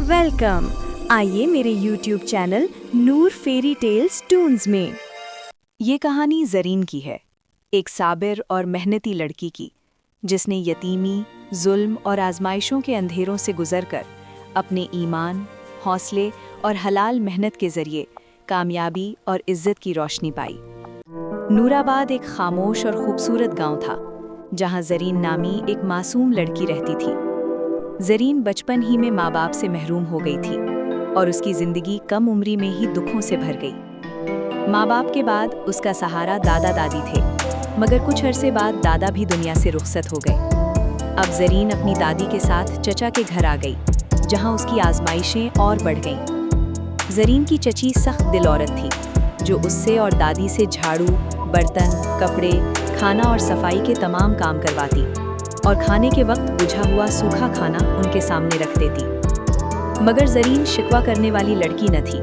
Welcome. आइए मेरे YouTube channel नूर fairy tales Toons में। ये कहानी ज़रीन की है, एक साबिर और मेहनती लड़की की, जिसने यतीमी, जुल्म और आजमाइशों के अंधेरों से गुजरकर अपने ईमान, हौसले और हलाल मेहनत के ज़रिए कामयाबी और इज्जत की रोशनी पाई। नूराबाद एक खामोश और खूबसूरत गांव था, जहां ज़रीन नामी एक मासूम लड़की रहती थी। ज़रीन बचपन ही में माँ बाप से महरूम हो गई थी और उसकी ज़िंदगी कम उम्री में ही दुखों से भर गई। माँ बाप के बाद उसका सहारा दादा दादी थे, मगर कुछ अरसे बाद दादा भी दुनिया से रुखसत हो गए। अब ज़रीन अपनी दादी के साथ चचा के घर आ गई, जहाँ उसकी आजमाइशें और बढ़ गईं। ज़रीन की चची सख्त दिल औरत थी, जो उससे और दादी से झाड़ू, बर्तन, कपड़े, खाना और सफाई के तमाम काम करवाती और खाने के वक्त बुझा हुआ सूखा खाना उनके सामने रख देती। मगर ज़रीन शिकवा करने वाली लड़की न थी,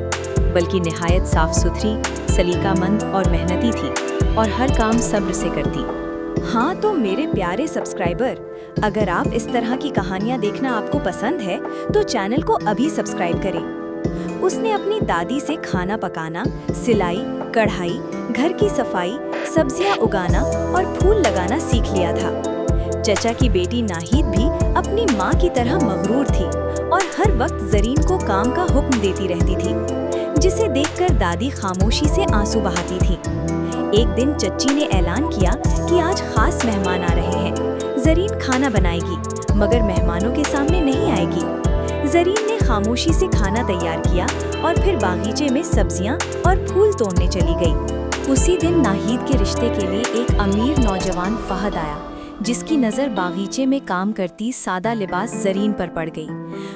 बल्कि निहायत साफ सुथरी, सलीकामंद और मेहनती थी और हर काम सब्र से करती। हाँ तो मेरे प्यारे सब्सक्राइबर, अगर आप इस तरह की कहानियाँ देखना आपको पसंद है तो चैनल को अभी सब्सक्राइब करें। उसने अपनी दादी से खाना पकाना, सिलाई, कढ़ाई, घर की सफाई, सब्जियाँ उगाना और फूल लगाना सीख लिया था। चचा की बेटी नाहिद भी अपनी माँ की तरह मगरूर थी और हर वक्त ज़रीन को काम का हुक्म देती रहती थी, जिसे देखकर दादी खामोशी से आंसू बहाती थी। एक दिन चच्ची ने ऐलान किया कि आज खास मेहमान आ रहे हैं। ज़रीन खाना बनाएगी, मगर मेहमानों के सामने नहीं आएगी। ज़रीन ने खामोशी से खाना तैयार किया और फिर बागीचे में सब्जियां और फूल तोड़ने चली गई। उसी दिन नाहिद के रिश्ते के लिए एक अमीर नौजवान फहद आया, जिसकी नज़र बागीचे में काम करती सादा लिबास ज़रीन पर पड़ गई।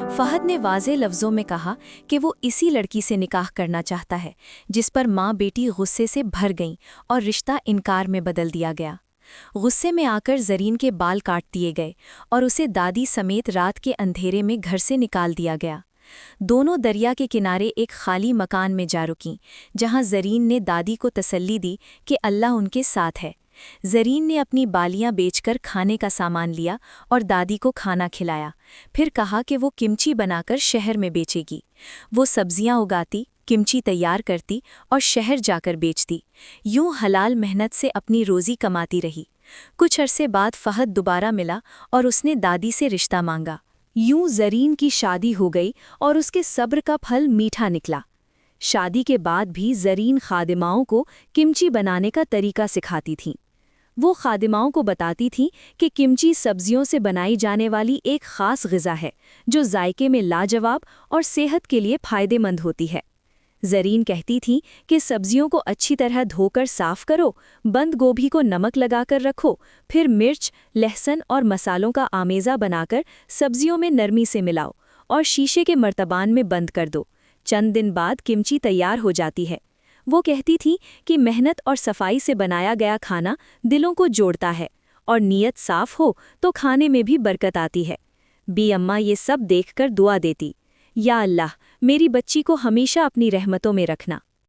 फहद ने वाज़े लफ्ज़ों में कहा कि वो इसी लड़की से निकाह करना चाहता है, जिस पर माँ बेटी गुस्से से भर गईं और रिश्ता इनकार में बदल दिया गया। गुस्से में आकर ज़रीन के बाल काट दिए गए और उसे दादी समेत रात के अंधेरे में घर से निकाल दिया गया। दोनों दरिया के किनारे एक खाली मकान में जा रुकीं, जहाँ ज़रीन ने दादी को तसल्ली दी कि अल्लाह उनके साथ है। ज़रीन ने अपनी बालियां बेचकर खाने का सामान लिया और दादी को खाना खिलाया, फिर कहा कि वो किमची बनाकर शहर में बेचेगी। वो सब्जियां उगाती, किमची तैयार करती और शहर जाकर बेचती। यूं हलाल मेहनत से अपनी रोज़ी कमाती रही। कुछ अरसे बाद फहद दोबारा मिला और उसने दादी से रिश्ता मांगा। यूं ज़रीन की शादी हो गई और उसके सब्र का फल मीठा निकला। शादी के बाद भी ज़रीन खादिमाओं को किमची बनाने का तरीका सिखाती थीं। वो खादिमाओं को बताती थीं कि किमची सब्जियों से बनाई जाने वाली एक ख़ास ग़िज़ा है, जो जायके में लाजवाब और सेहत के लिए फ़ायदेमंद होती है। ज़रीन कहती थीं कि सब्जियों को अच्छी तरह धोकर साफ़ करो, बंद गोभी को नमक लगाकर रखो, फिर मिर्च, लहसुन और मसालों का आमेज़ा बनाकर सब्जियों में नरमी से मिलाओ और शीशे के मर्तबान में बंद कर दो। चंद दिन बाद किमची तैयार हो जाती है। वो कहती थी कि मेहनत और सफाई से बनाया गया खाना दिलों को जोड़ता है और नीयत साफ हो तो खाने में भी बरकत आती है। बी अम्मा ये सब देखकर दुआ देती, या अल्लाह मेरी बच्ची को हमेशा अपनी रहमतों में रखना।